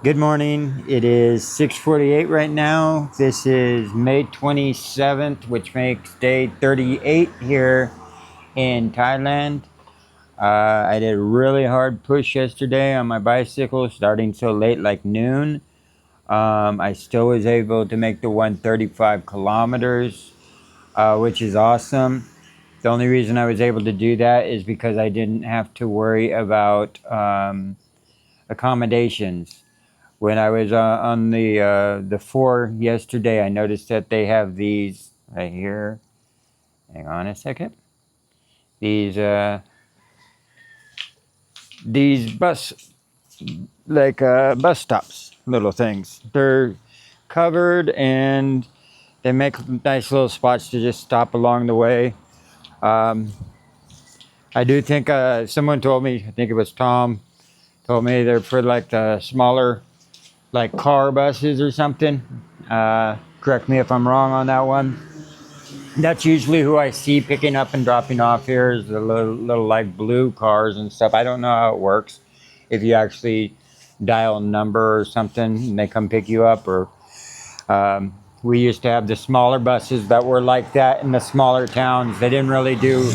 Good morning. It is 6:48 right now. This is May 27th, which makes day 38 here in Thailand. I did a really hard push yesterday on my bicycle, starting so late, like noon. I still was able to make the 135 kilometers, which is awesome. The only reason I was able to do that is because I didn't have to worry about accommodations. When I was on the 4 yesterday, I noticed that they have these right here. Hang on a second. These bus bus stops, little things. They're covered and they make nice little spots to just stop along the way. Um, I do think someone told me, I think it was Tom, told me they're for like the smaller like car buses or something. Correct me if I'm wrong on that one. That's usually who I see picking up and dropping off here is the little like blue cars and stuff. I don't know how it works. If you actually dial a number or something and they come pick you up, or we used to have the smaller buses that were like that in the smaller towns. They didn't really do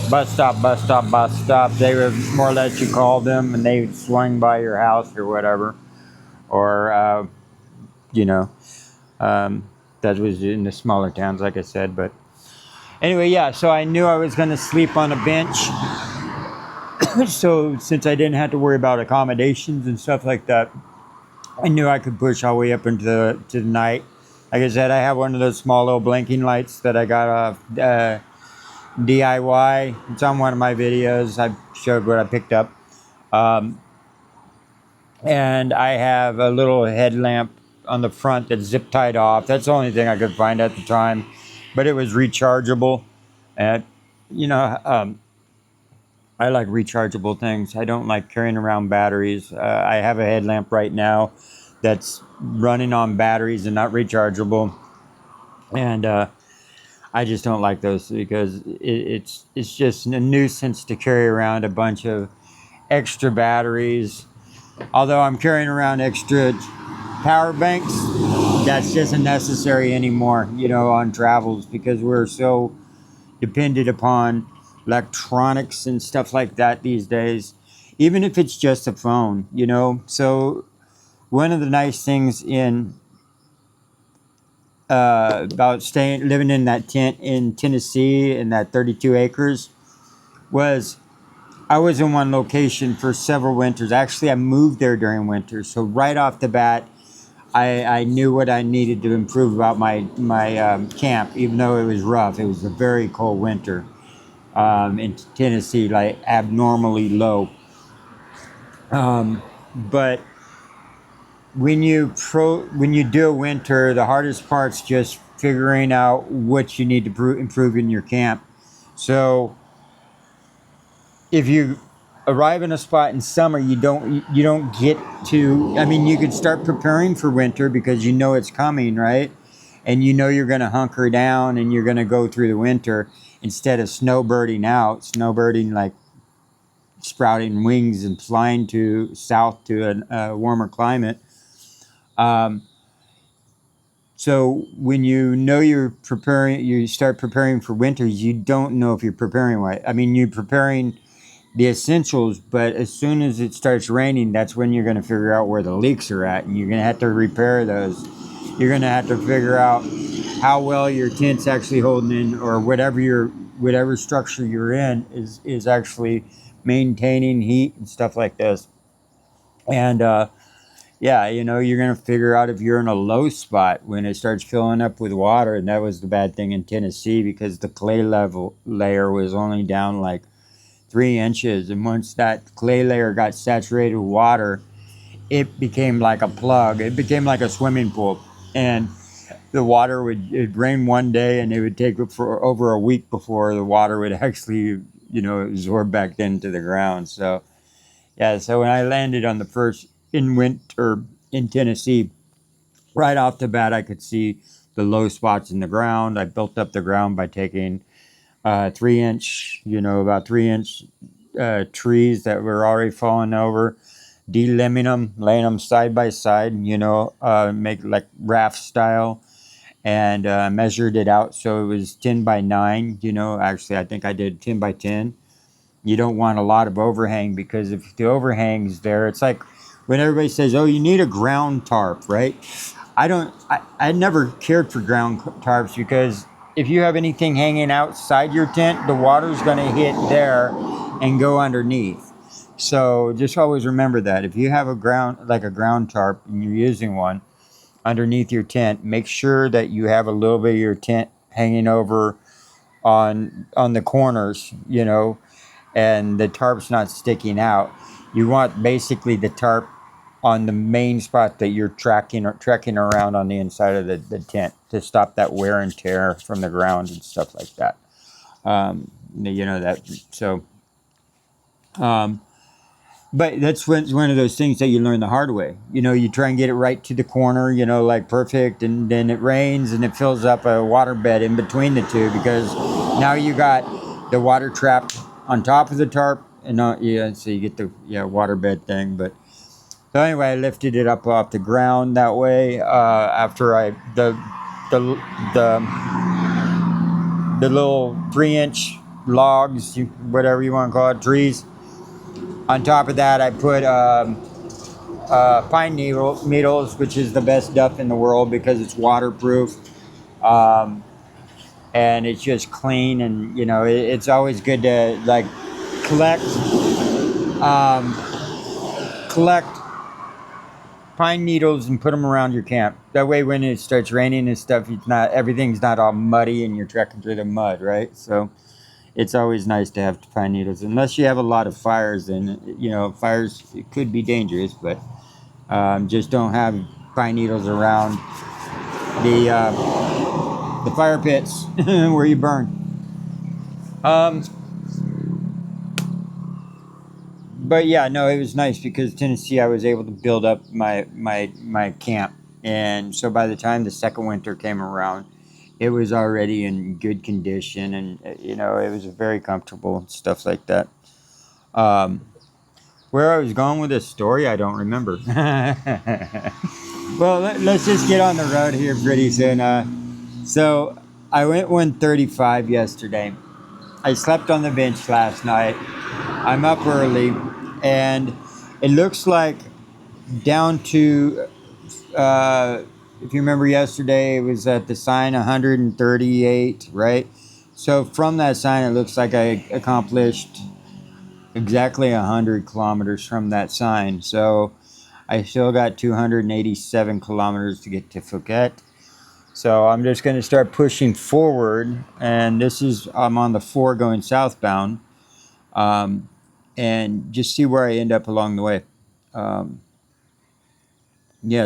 bus stop, bus stop, bus stop. They were more or less you called them and they swung by your house or whatever, or you know, um, that was in the smaller towns, like I said. But anyway, yeah, so I knew I was going to sleep on a bench. So since I didn't have to worry about accommodations and stuff like that, I knew I could push all the way up into the night. Like I said, I have one of those small little blinking lights that I got off DIY. It's on one of my videos. I showed what I picked up. Um, and I have a little headlamp on the front that's zip tied off. That's the only thing I could find at the time, but it was rechargeable. And you know, I like rechargeable things. I don't like carrying around batteries. I have a headlamp right now that's running on batteries and not rechargeable, and I just don't like those because it's just a nuisance to carry around a bunch of extra batteries. Although I'm carrying around extra power banks, that's just unnecessary anymore, on travels because we're so dependent upon electronics and stuff like that these days, even if it's just a phone. So, one of the nice things about living in that tent in Tennessee in that 32 acres was I was in one location for several winters. Actually, I moved there during winter. So, right off the bat, I knew what I needed to improve about my camp, even though it was rough. It was a very cold winter in Tennessee, like abnormally low. But when you do a winter, the hardest part's just figuring out what you need to improve in your camp. So if you arrive in a spot in summer, you don't get to. I mean, you could start preparing for winter because you know it's coming, right? And you know you're going to hunker down and you're going to go through the winter instead of snowbirding out, snowbirding like sprouting wings and flying to south to a warmer climate. Um, so when you know you're preparing, you start preparing for winters. You don't know if you're preparing right. I mean, you're preparing the essentials, but as soon as it starts raining, that's when you're going to figure out where the leaks are at, and you're going to have to repair those. You're going to have to figure out how well your tent's actually holding in, or whatever structure you're in is actually maintaining heat and stuff like this. And yeah, you're going to figure out if you're in a low spot when it starts filling up with water. And that was the bad thing in Tennessee because the clay level layer was only down like 3 inches. And once that clay layer got saturated with water, it became like a plug. It became like a swimming pool. And the water it'd rain one day and it would take for over a week before the water would actually, absorb back into the ground. So, yeah, so when I landed on the first in winter in Tennessee, right off the bat, I could see the low spots in the ground. I built up the ground by taking 3 inch, about 3 inch trees that were already falling over, delimbing them, laying them side by side, make like raft style, and measured it out so it was 10 by 9. Actually, I think I did 10 by 10. You don't want a lot of overhang, because if the overhang's there, it's like when everybody says, "Oh, you need a ground tarp," right? I never cared for ground tarps, because if you have anything hanging outside your tent, the water's going to hit there and go underneath. So just always remember that if you have a ground tarp and you're using one underneath your tent, make sure that you have a little bit of your tent hanging over on the corners, and the tarp's not sticking out. You want basically the tarp on the main spot that you're trekking around on the inside of the tent, to stop that wear and tear from the ground and stuff like that. That. So, but that's one of those things that you learn the hard way. You try and get it right to the corner, like perfect, and then it rains and it fills up a water bed in between the two, because now you got the water trapped on top of the tarp, and so you get the water bed thing. But so anyway, I lifted it up off the ground that way. After the little 3-inch logs, whatever you want to call it, trees. On top of that, I put pine needles, which is the best duff in the world because it's waterproof, and it's just clean. And it's always good to like collect collect pine needles and put them around your camp. That way, when it starts raining and stuff, everything's not all muddy and you're trekking through the mud, right? So it's always nice to have pine needles, unless you have a lot of fires. And fires, it could be dangerous, but just don't have pine needles around the fire pits where you burn. But yeah, no, it was nice because Tennessee, I was able to build up my camp, and so by the time the second winter came around, it was already in good condition, and it was very comfortable and stuff like that. Where I was going with this story, I don't remember. Well, let's just get on the road here pretty soon. So I went 135 yesterday. I slept on the bench last night. I'm up early, and it looks like down to, if you remember yesterday, it was at the sign 138, right? So from that sign, it looks like I accomplished exactly 100 kilometers from that sign. So I still got 287 kilometers to get to Phuket. So I'm just going to start pushing forward, and I'm on the 4 going southbound, and just see where I end up along the way.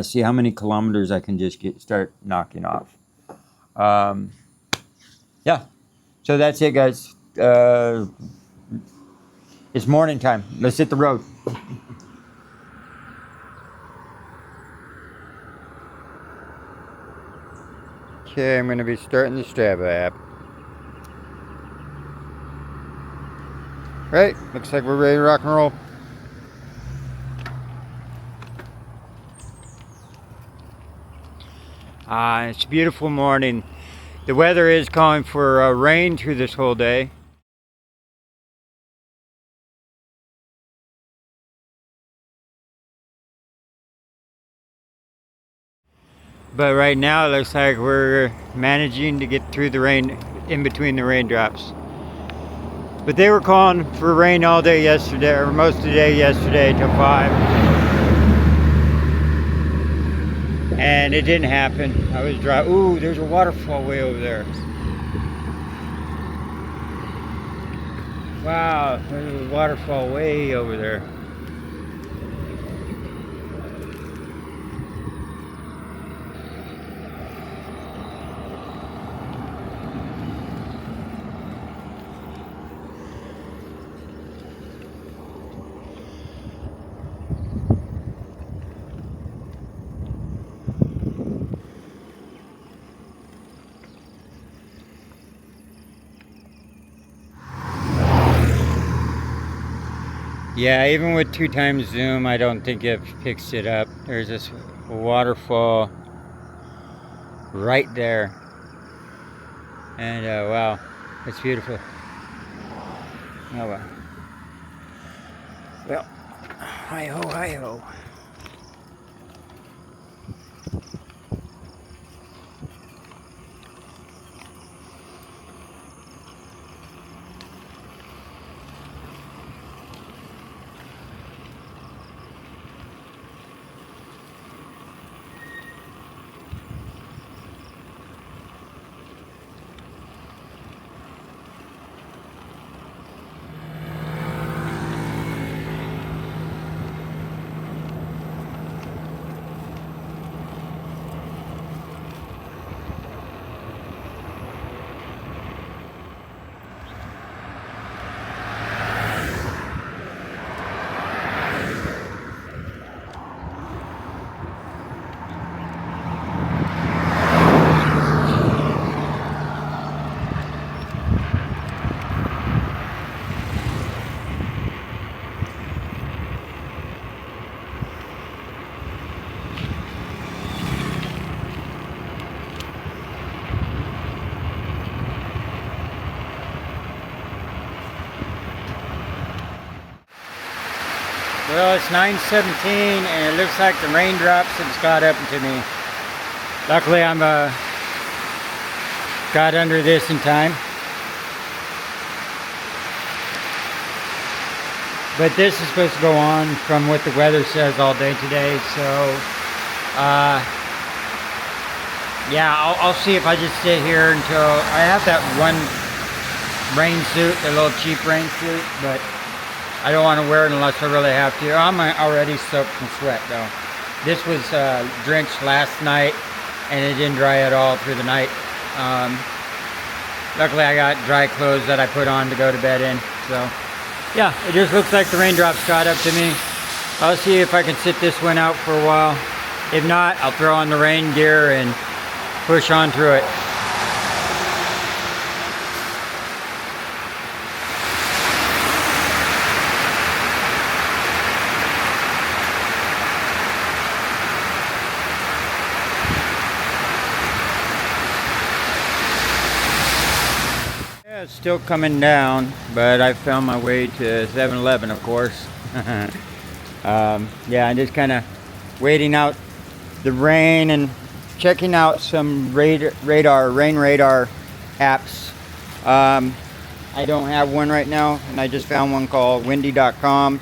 See how many kilometers I can just start knocking off. So that's it, guys. It's morning time. Let's hit the road. Okay, I'm going to be starting the Strava app. Right, looks like we're ready to rock and roll. It's a beautiful morning. The weather is calling for rain through this whole day. But right now it looks like we're managing to get through the rain, in between the raindrops. But they were calling for rain all day yesterday, or most of the day yesterday till 5. And it didn't happen. I was driving. Ooh, there's a waterfall way over there. Wow, there's a waterfall way over there. Yeah, even with 2x zoom, I don't think it picks it up. There's this waterfall right there. And wow, it's beautiful. Oh well. Well, hi ho, hi ho. Well, it's 9:17 and it looks like the raindrops have got up into me. Luckily, I'm got under this in time. But this is supposed to go on from what the weather says all day today, so yeah, I'll see if I just sit here until I have that one rain suit, the little cheap rain suit, but I don't want to wear it unless I really have to. I'm already soaked in sweat though. This was drenched last night and it didn't dry at all through the night. Luckily I got dry clothes that I put on to go to bed in. So yeah, it just looks like the raindrops caught up to me. I'll see if I can sit this one out for a while. If not, I'll throw on the rain gear and push on through it. Yeah, it's still coming down, but I found my way to 7-Eleven, of course. Yeah, I'm just kind of waiting out the rain and checking out some rain radar apps. I don't have one right now, and I just found one called windy.com.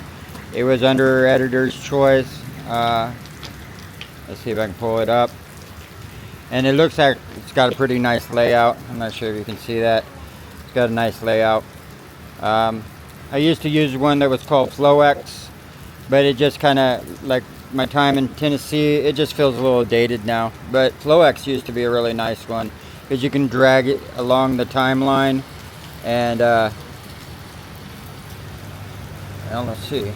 It was under editor's choice. Let's see if I can pull it up. And it looks like it's got a pretty nice layout. I'm not sure if you can see that. It's got a nice layout. I used to use one that was called FlowX, but it just kind of, like my time in Tennessee, it just feels a little dated now. But FlowX used to be a really nice one because you can drag it along the timeline, and well, let's see.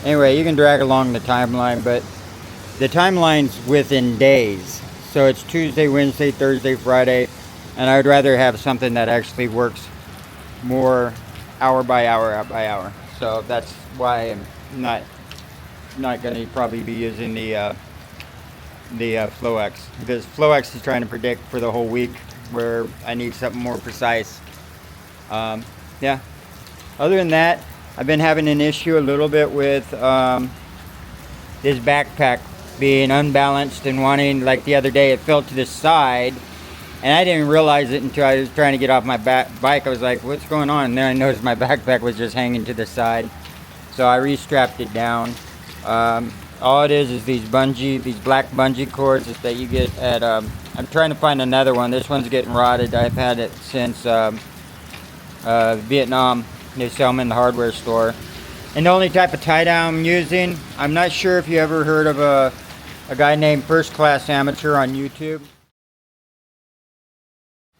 Anyway, you can drag along the timeline, but the timeline's within days. So it's Tuesday, Wednesday, Thursday, Friday, and I would rather have something that actually works more hour by hour. So that's why I'm not going to probably be using the FlowX, because FlowX is trying to predict for the whole week, where I need something more precise. Yeah. Other than that, I've been having an issue a little bit with this backpack being unbalanced and wanting, like the other day, it fell to the side, and I didn't realize it until I was trying to get off my bike. I was like, what's going on? And then I noticed my backpack was just hanging to the side. So I restrapped it down. All it is these black bungee cords that you get at, I'm trying to find another one. This one's getting rotted. I've had it since Vietnam. They sell them in the hardware store. And the only type of tie-down I'm using, I'm not sure if you ever heard of a guy named First Class Amateur on YouTube.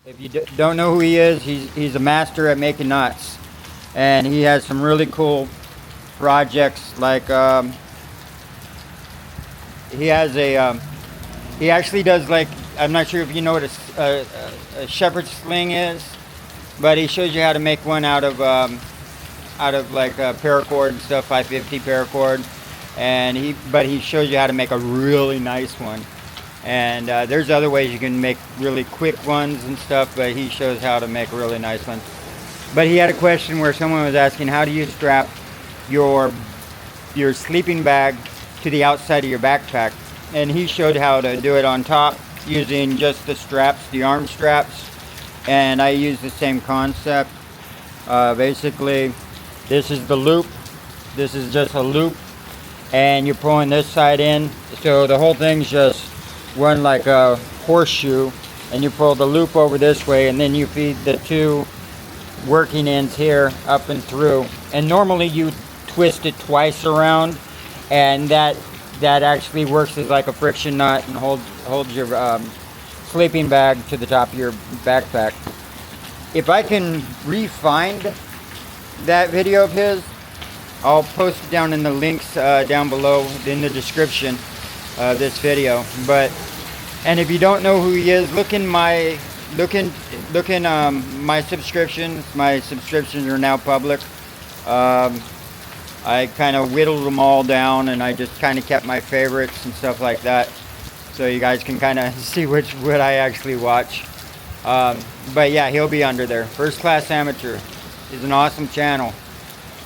If you don't know who he is, he's a master at making knots. And he has some really cool projects, like he has he actually does, like, I'm not sure if you know what a shepherd's sling is, but he shows you how to make one out of out of like a paracord and stuff, 550 paracord, and he shows you how to make a really nice one. And there's other ways you can make really quick ones and stuff, but he shows how to make really nice ones. But he had a question where someone was asking, how do you strap your sleeping bag to the outside of your backpack? And he showed how to do it on top using just the straps, the arm straps. And I use the same concept. Basically, this is the loop. This is just a loop. And you're pulling this side in. So the whole thing's just run like a horseshoe. And you pull the loop over this way, and then you feed the two working ends here up and through. And normally you twist it twice around, and that actually works as like a friction nut and holds your sleeping bag to the top of your backpack. If I can re-find that video of his, I'll post it down in the links down below in the description of this video. And if you don't know who he is, look in my subscriptions. My subscriptions are now public. I kind of whittled them all down, and I just kind of kept my favorites and stuff like that, so you guys can kind of see what I actually watch. But yeah, he'll be under there. First Class Amateur is an awesome channel,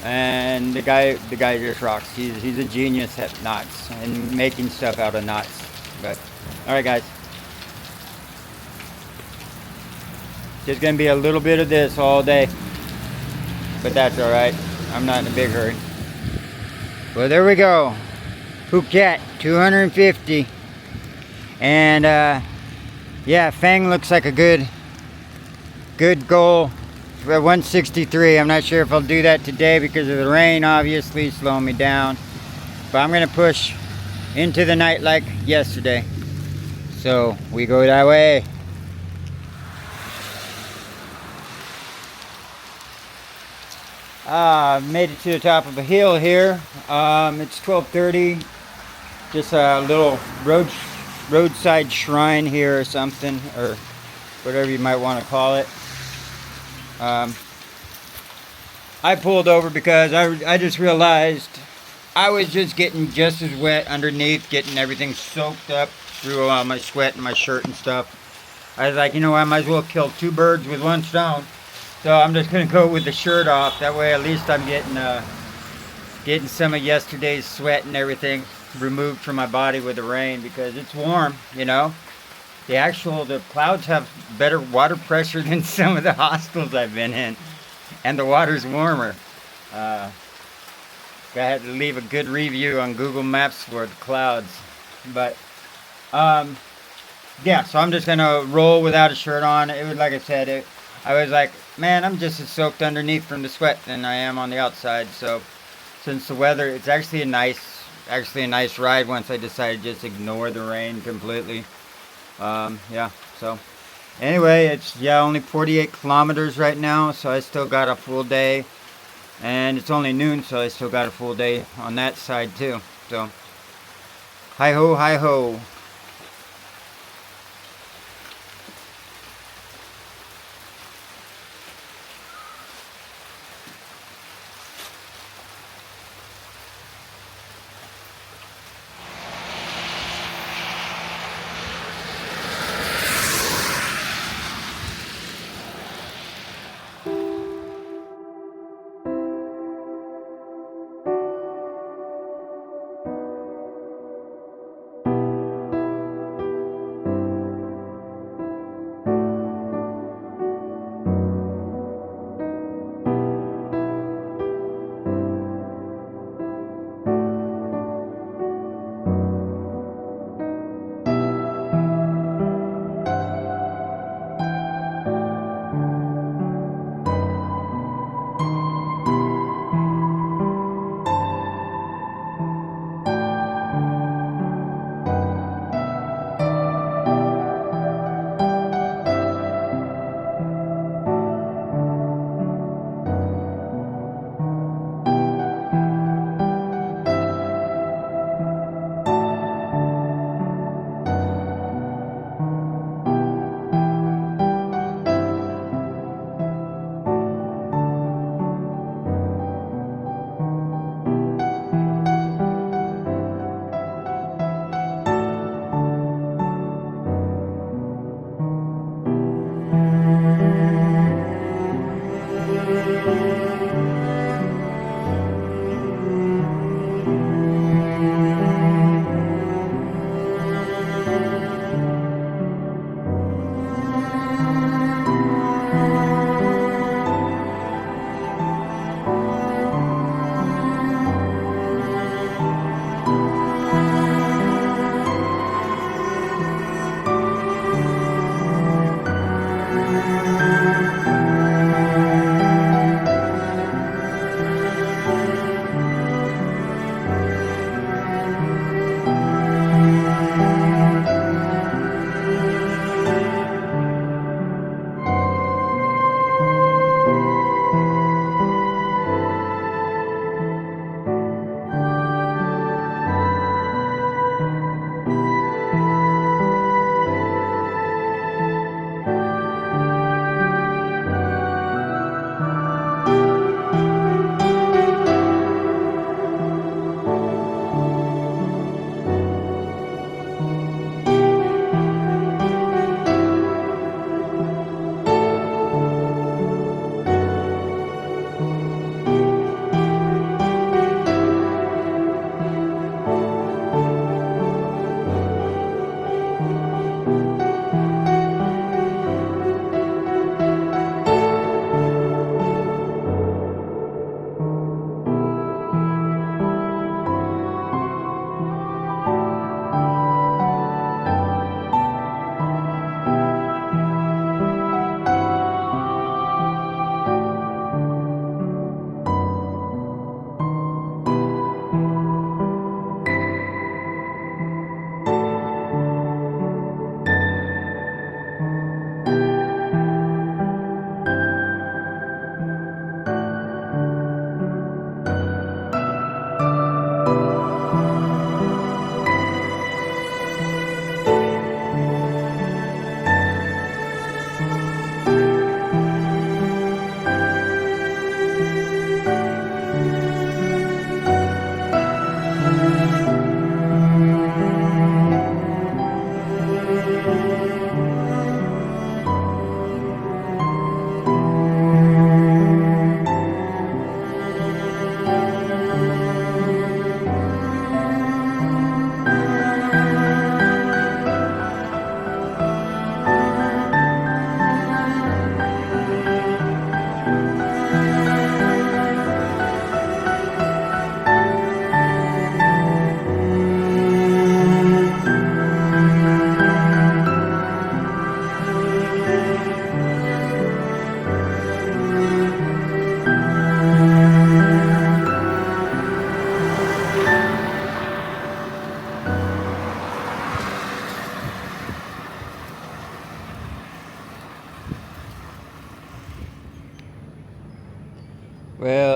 and the guy just rocks. He's a genius at knots and making stuff out of knots. But all right, guys, just gonna be a little bit of this all day, but that's all right. I'm not in a big hurry. Well, there we go. Phuket 250, and yeah, Fang looks like a good goal for 163. I'm not sure if I'll do that today because of the rain, obviously slowing me down, but I'm gonna push into the night like yesterday, so we go that way. Made it to the top of a hill here. It's 12:30. Just a little roadside shrine here or something, or whatever you might want to call it. I pulled over because I just realized I was just getting just as wet underneath, getting everything soaked up through my sweat and my shirt and stuff. I was like, you know, I might as well kill two birds with one stone. So I'm just gonna go with the shirt off. That way, at least I'm getting some of yesterday's sweat and everything removed from my body with the rain, because it's warm. You know, the clouds have better water pressure than some of the hostels I've been in, and the water's warmer. I had to leave a good review on Google Maps for the clouds, but yeah. So I'm just gonna roll without a shirt on. It was like I said. I was like, man, I'm just as soaked underneath from the sweat than I am on the outside. So since the weather, it's actually a nice ride once I decided to just ignore the rain completely. Yeah, so anyway, it's only 48 kilometers right now, so I still got a full day, and it's only noon, so I still got a full day on that side too. So hi ho, hi ho.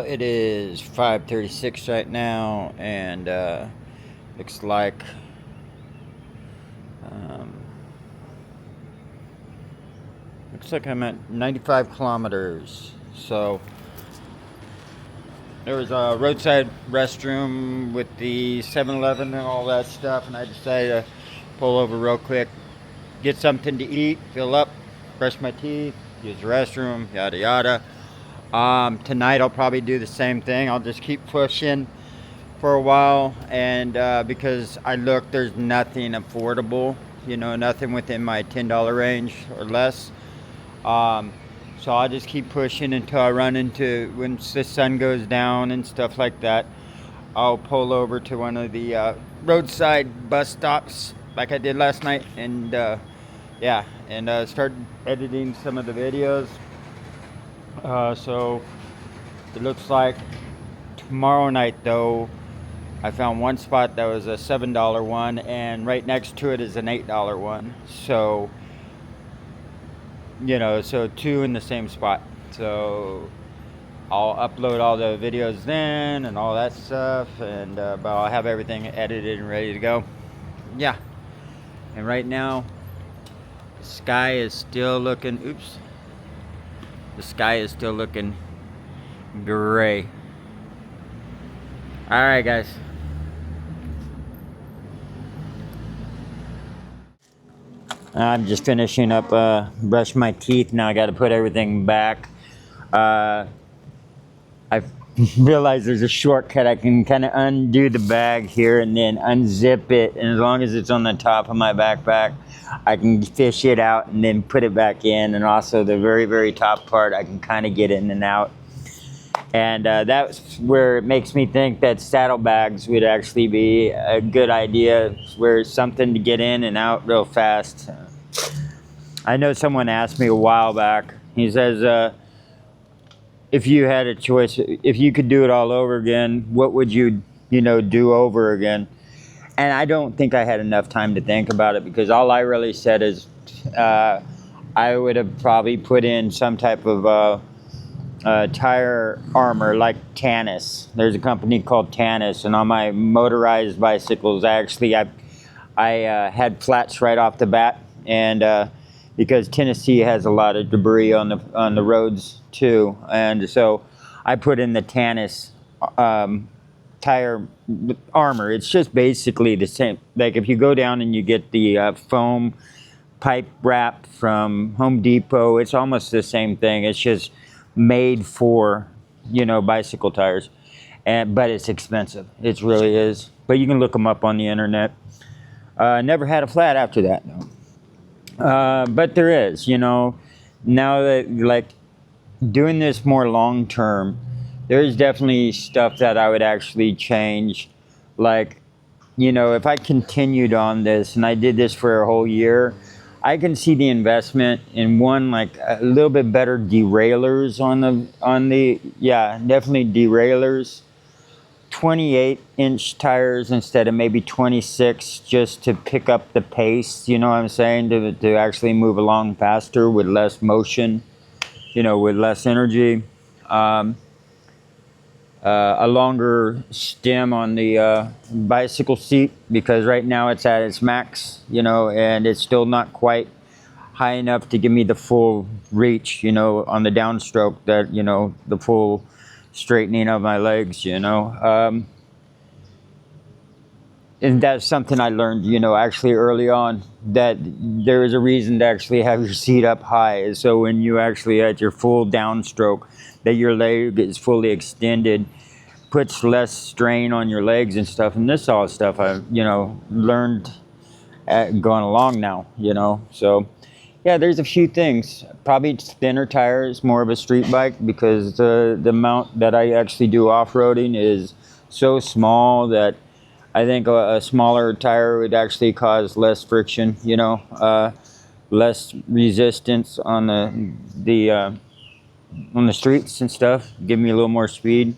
it is 5:36 right now, and looks like I'm at 95 kilometers. So there was a roadside restroom with the 7-Eleven and all that stuff, and I decided to pull over real quick, get something to eat, fill up, brush my teeth, use the restroom, yada yada. Tonight I'll probably do the same thing. I'll just keep pushing for a while, and because I look, there's nothing affordable, nothing within my $10 range or less. So I'll just keep pushing until I run into, once the sun goes down and stuff like that, I'll pull over to one of the roadside bus stops like I did last night, and yeah, and start editing some of the videos. So it looks like tomorrow night, though, I found one spot that was a $7 one, and right next to it is an $8 one. So, so two in the same spot. So I'll upload all the videos then and all that stuff, and but I'll have everything edited and ready to go. Yeah. And right now, the sky is still looking, the sky is still looking gray. All right, guys. I'm just finishing up, brush my teeth. Now I got to put everything back. I realized there's a shortcut. I can kind of undo the bag here and then unzip it. And as long as it's on the top of my backpack, I can fish it out and then put it back in. And also the very, very top part, I can kind of get in and out. And that's where it makes me think that saddlebags would actually be a good idea, where something to get in and out real fast. I know someone asked me a while back, he says, if you had a choice, if you could do it all over again, what would you, do over again? And I don't think I had enough time to think about it, because all I really said is I would have probably put in some type of tire armor like Tannis. There's a company called Tannis, and on my motorized bicycles, I had flats right off the bat, and because Tennessee has a lot of debris on the roads too, and so I put in the Tannis tire armor. It's just basically the same. Like if you go down and you get the foam pipe wrap from Home Depot, it's almost the same thing. It's just made for bicycle tires, but it's expensive. It really is. But you can look them up on the internet. Never had a flat after that, though. But there is, now that, like, doing this more long term, there's definitely stuff that I would actually change. Like, if I continued on this and I did this for a whole year, I can see the investment in like a little bit better derailleurs definitely derailleurs. 28-inch tires instead of maybe 26, just to pick up the pace, you know what I'm saying, to actually move along faster with less motion, with less energy. A longer stem on the bicycle seat, because right now it's at its max, and it's still not quite high enough to give me the full reach, on the downstroke, that, the full straightening of my legs, and that's something I learned, actually early on, that there is a reason to actually have your seat up high, so when you actually at your full downstroke, that your leg is fully extended, puts less strain on your legs and stuff. And this all stuff I've learned going along now, so yeah, there's a few things. Probably thinner tires, more of a street bike, because the amount that I actually do off-roading is so small that I think a smaller tire would actually cause less friction, less resistance on the streets and stuff. Give me a little more speed,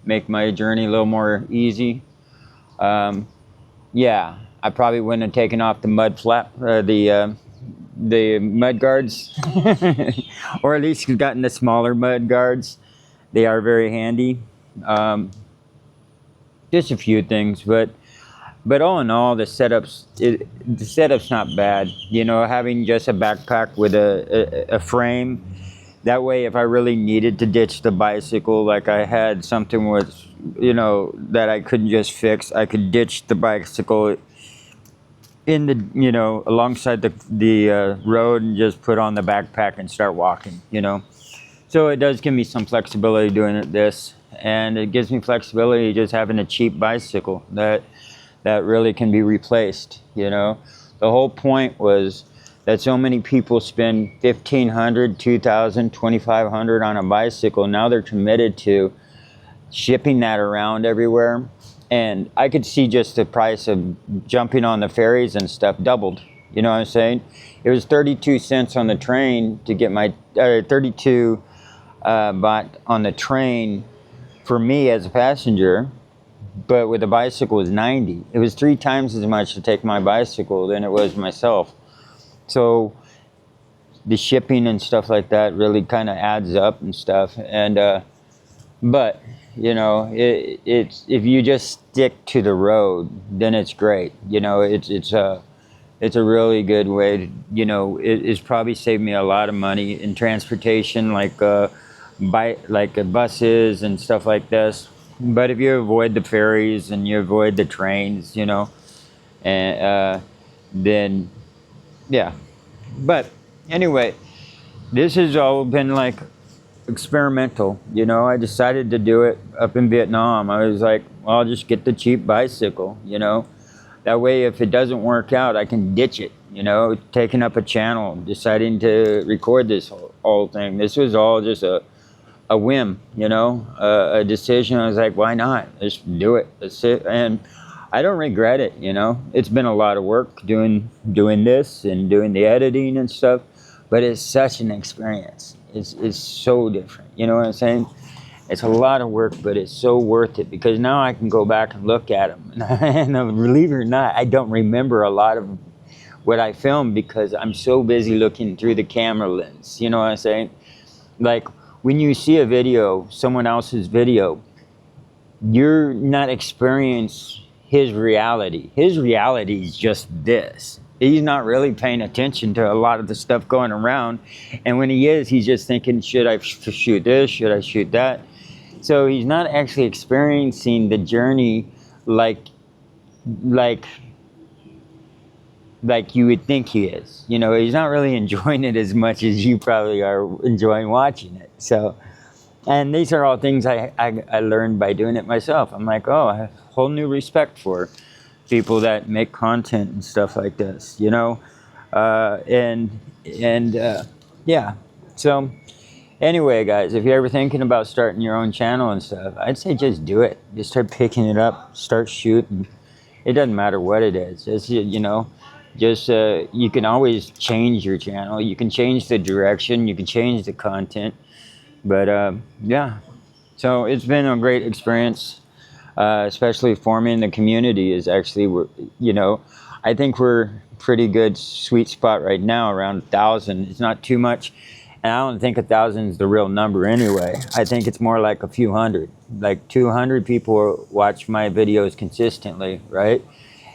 make my journey a little more easy. Yeah, I probably wouldn't have taken off the mud flap, the mud guards, or at least gotten the smaller mud guards. They are very handy. Just a few things, but all in all, the setup's not bad. You know, having just a backpack with a frame. That way, if I really needed to ditch the bicycle, like I had something with, you know, that I couldn't just fix, I could ditch the bicycle in the, you know, alongside the road and just put on the backpack and start walking, you know. So it does give me some flexibility doing this, and it gives me flexibility just having a cheap bicycle that really can be replaced, you know. The whole point was that so many people spend $1,500, $2,000, $2,500 on a bicycle. Now they're committed to shipping that around everywhere. And I could see just the price of jumping on the ferries and stuff doubled. You know what I'm saying? It was 32 cents on the train to get my, 32 baht on the train for me as a passenger. But with the bicycle, it was 90. It was 3 times as much to take my bicycle than it was myself. So the shipping and stuff like that really kind of adds up and stuff. And but you know, it's if you just stick to the road, then it's great. You know, it's a really good way to, you know, it's probably saved me a lot of money in transportation, like buses and stuff like this. But if you avoid the ferries and you avoid the trains, you know, and then yeah. But anyway, this has all been like experimental, you know. I decided to do it up in Vietnam. I was like, well, I'll just get the cheap bicycle, you know. That way, if it doesn't work out, I can ditch it, you know. Taking up a channel, deciding to record this whole thing. This was all just a whim, you know, a decision. I was like, why not? Let's do it. Let's sit. And I don't regret it, you know. It's been a lot of work doing this and doing the editing and stuff, but it's such an experience. It's so different, you know what I'm saying? It's a lot of work, but it's so worth it, because now I can go back and look at them. And believe it or not, I don't remember a lot of what I filmed because I'm so busy looking through the camera lens, you know what I'm saying? Like, when you see a video, someone else's video, you're not experiencing his reality. His reality is just this. He's not really paying attention to a lot of the stuff going around. And when he is, he's just thinking, should I shoot this? Should I shoot that? So he's not actually experiencing the journey like you would think he is. You know, he's not really enjoying it as much as you probably are enjoying watching it. So, and these are all things I learned by doing it myself. I'm like, oh, I have a whole new respect for people that make content and stuff like this, you know. Yeah. So anyway, guys, if you're ever thinking about starting your own channel and stuff, I'd say just do it. Just start picking it up, start shooting. It doesn't matter what it is. It's, you know, just you can always change your channel. You can change the direction. You can change the content. But yeah, so it's been a great experience. Especially forming the community is actually, you know, I think we're pretty good sweet spot right now, around 1,000. It's not too much, and I don't think 1,000 is the real number anyway. I think it's more like a few hundred, like 200 people watch my videos consistently, right?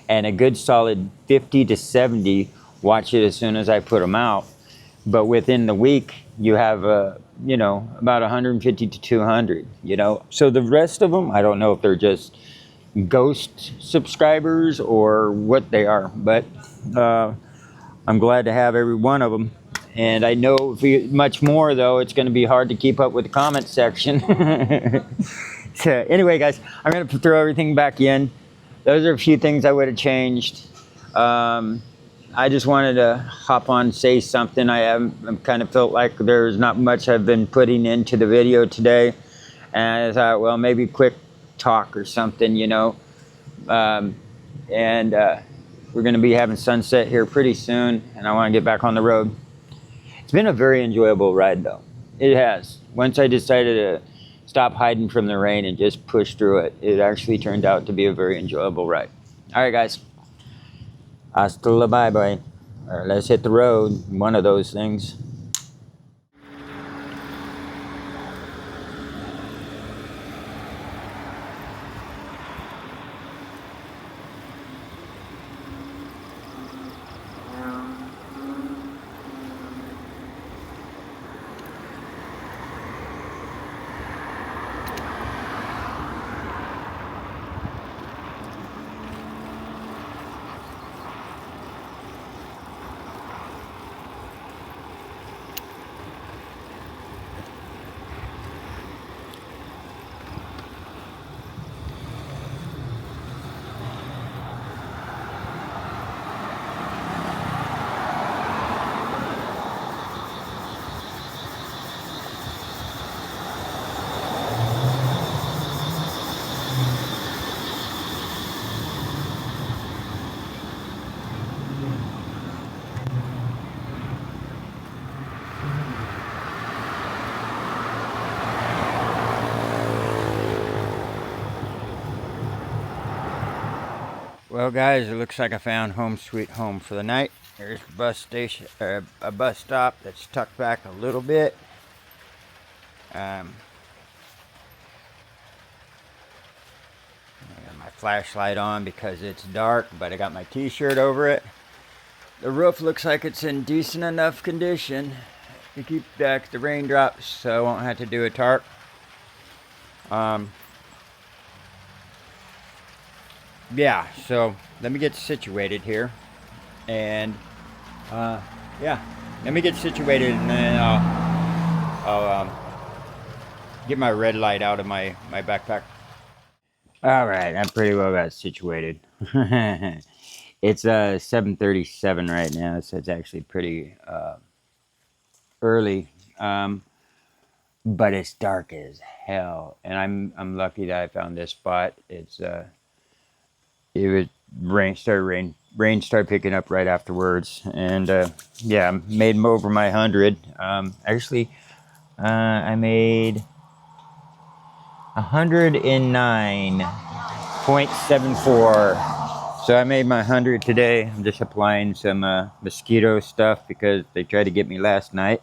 And a good solid 50 to 70 watch it as soon as I put them out. But within the week, you have you know, about 150 to 200, you know. So the rest of them, I don't know if they're just ghost subscribers or what they are, but I'm glad to have every one of them. And I know much more, though, it's going to be hard to keep up with the comment section. So anyway, guys, I'm going to throw everything back in. Those are a few things I would have changed. I just wanted to hop on and say something. I kind of felt like there's not much I've been putting into the video today. And I thought, well, maybe quick talk or something, you know. We're going to be having sunset here pretty soon, and I want to get back on the road. It's been a very enjoyable ride, though. It has. Once I decided to stop hiding from the rain and just push through it, it actually turned out to be a very enjoyable ride. All right, guys. Hasta la bye-bye. Or let's hit the road. One of those things. Well, guys, it looks like I found home sweet home for the night. There's a bus station, a bus stop that's tucked back a little bit. I got my flashlight on because it's dark, but I got my t-shirt over it. The roof looks like it's in decent enough condition to keep back the raindrops, so I won't have to do a tarp. Yeah, so let me get situated here, and yeah, let me get situated, and then I'll get my red light out of my backpack. All right, I pretty well got situated. It's 7:37 right now, so it's actually pretty early, but it's dark as hell, and I'm lucky that I found this spot. It was rain started picking up right afterwards, and yeah, I made over my 100. Actually, I made 109.74. So I made my 100 today. I'm just applying some mosquito stuff because they tried to get me last night.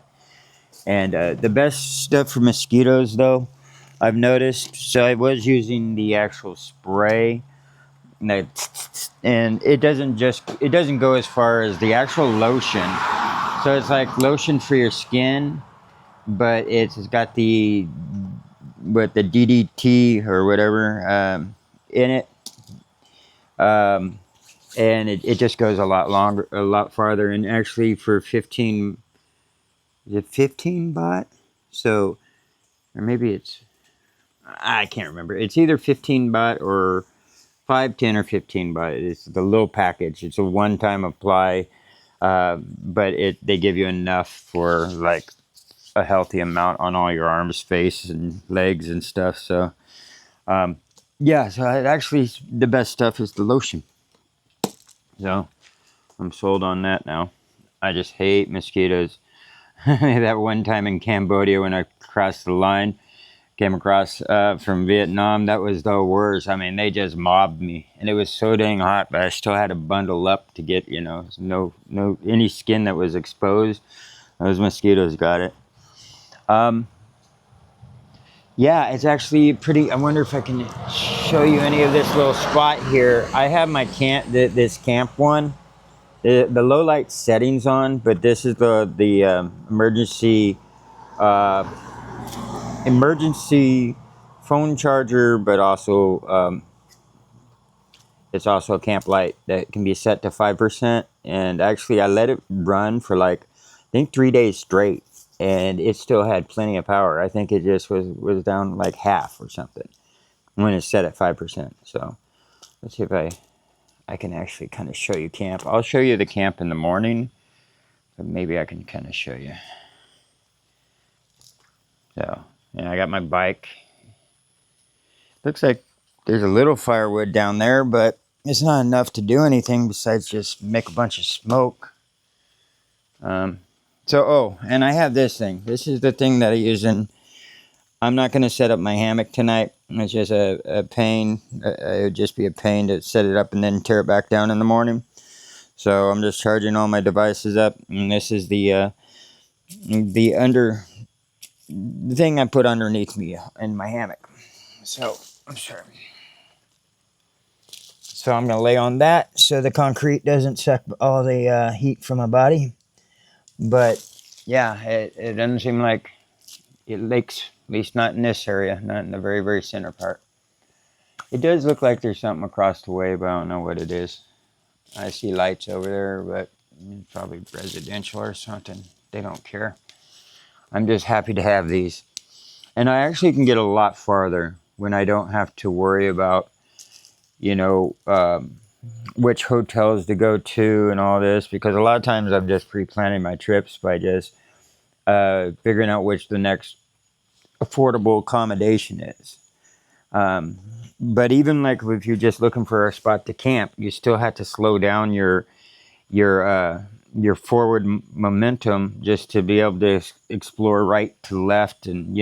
And the best stuff for mosquitoes, though, I've noticed. So I was using the actual spray. And it doesn't go as far as the actual lotion. So it's like lotion for your skin, but it's got the DDT or whatever in it, and it just goes a lot farther. And actually, for 15, is it 15 baht? So, or maybe I can't remember. It's either 15 baht or 5, 10, or 15 baht. It's the little package. It's a one-time apply, but they give you enough for like a healthy amount on all your arms, face, and legs and stuff. So, yeah. So it actually, the best stuff is the lotion. So I'm sold on that now. I just hate mosquitoes. That one time in Cambodia when I crossed the line, came across from Vietnam, that was the worst. I mean, they just mobbed me, and it was so dang hot, but I still had to bundle up to get, no any skin that was exposed. Those mosquitoes got it. Yeah, it's actually pretty. I wonder if I can show you any of this little spot here. I have my this camp one, the low light settings on, but this is the emergency phone charger, but also it's also a camp light that can be set to 5%. And actually, I let it run for like I think 3 days straight, and it still had plenty of power. I think it just was down like half or something when it's set at 5%. So let's see if I can actually kind of show you camp. I'll show you the camp in the morning, but maybe I can kind of show you. So yeah, I got my bike. Looks like there's a little firewood down there, but it's not enough to do anything besides just make a bunch of smoke. And I have this thing. This is the thing that I use I'm not going to set up my hammock tonight. It's just a pain. It would just be a pain to set it up and then tear it back down in the morning. So I'm just charging all my devices up. And this is the thing I put underneath me in my hammock. So, I'm sorry. So I'm going to lay on that so the concrete doesn't suck all the heat from my body. But yeah, it doesn't seem like it leaks, at least not in this area, not in the very, very center part. It does look like there's something across the way, but I don't know what it is. I see lights over there, but it's probably residential or something. They don't care. I'm just happy to have these. And I actually can get a lot farther when I don't have to worry about, which hotels to go to and all this, because a lot of times I'm just pre-planning my trips by just figuring out which the next affordable accommodation is. But even like if you're just looking for a spot to camp, you still have to slow down your forward momentum just to be able to explore right to left and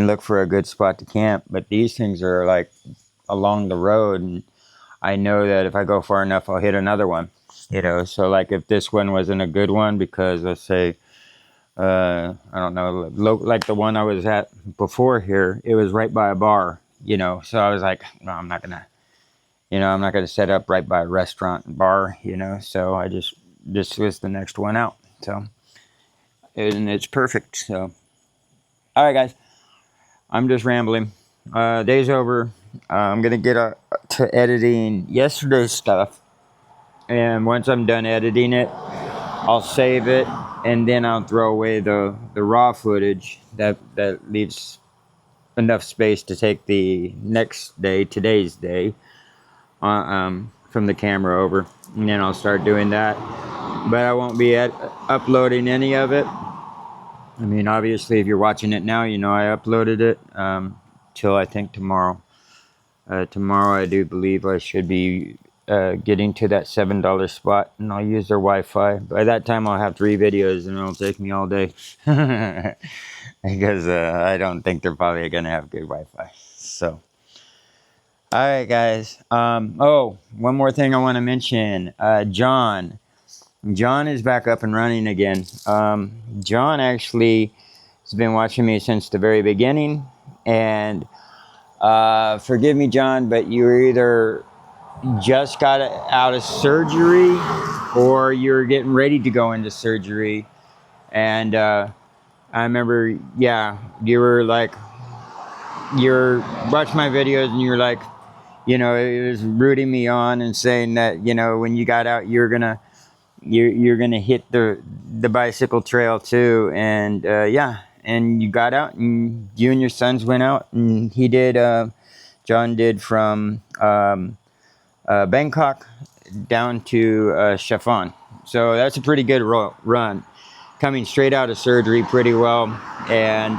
look for a good spot to camp. But these things are like along the road, and I know that if I go far enough, I'll hit another one. You know, so like if this one wasn't a good one, because let's say, I don't know, like the one I was at before here, it was right by a bar. You know, so I was like, no, I'm not gonna. You know, I'm not gonna set up right by a restaurant bar. You know, so I just this was the next one out. So and it's perfect. So all right, guys, I'm just rambling. Day's over. I'm gonna get to editing yesterday's stuff, and once I'm done editing it, I'll save it, and then I'll throw away the raw footage that leaves enough space to take the next day, today's day, from the camera over, and then I'll start doing that. But I won't be uploading any of it. I mean, obviously, if you're watching it now, you know I uploaded it till I think tomorrow. Tomorrow, I do believe I should be getting to that $7 spot, and I'll use their Wi-Fi. By that time, I'll have 3 videos, and it'll take me all day. Because I don't think they're probably going to have good Wi-Fi. So, all right, guys. Oh, one more thing I want to mention. John is back up and running again. John actually has been watching me since the very beginning, and forgive me, John, but you were either just got out of surgery or you're getting ready to go into surgery. And I remember, yeah, you were like, you're watching my videos and you're like, you know, it was rooting me on and saying that, you know, when you got out, you're gonna hit the bicycle trail too. And yeah, and you got out, and you and your sons went out, and he did. John did from Bangkok down to Chiffon. So that's a pretty good run. Coming straight out of surgery pretty well. And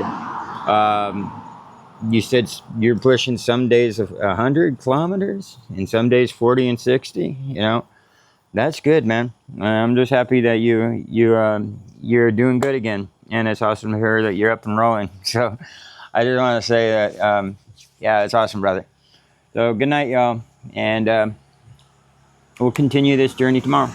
you said you're pushing some days of 100 kilometers and some days 40 and 60. You know, that's good, man. I'm just happy that you're doing good again. And it's awesome to hear that you're up and rolling. So I just want to say that, yeah, it's awesome, brother. So good night, y'all. And we'll continue this journey tomorrow.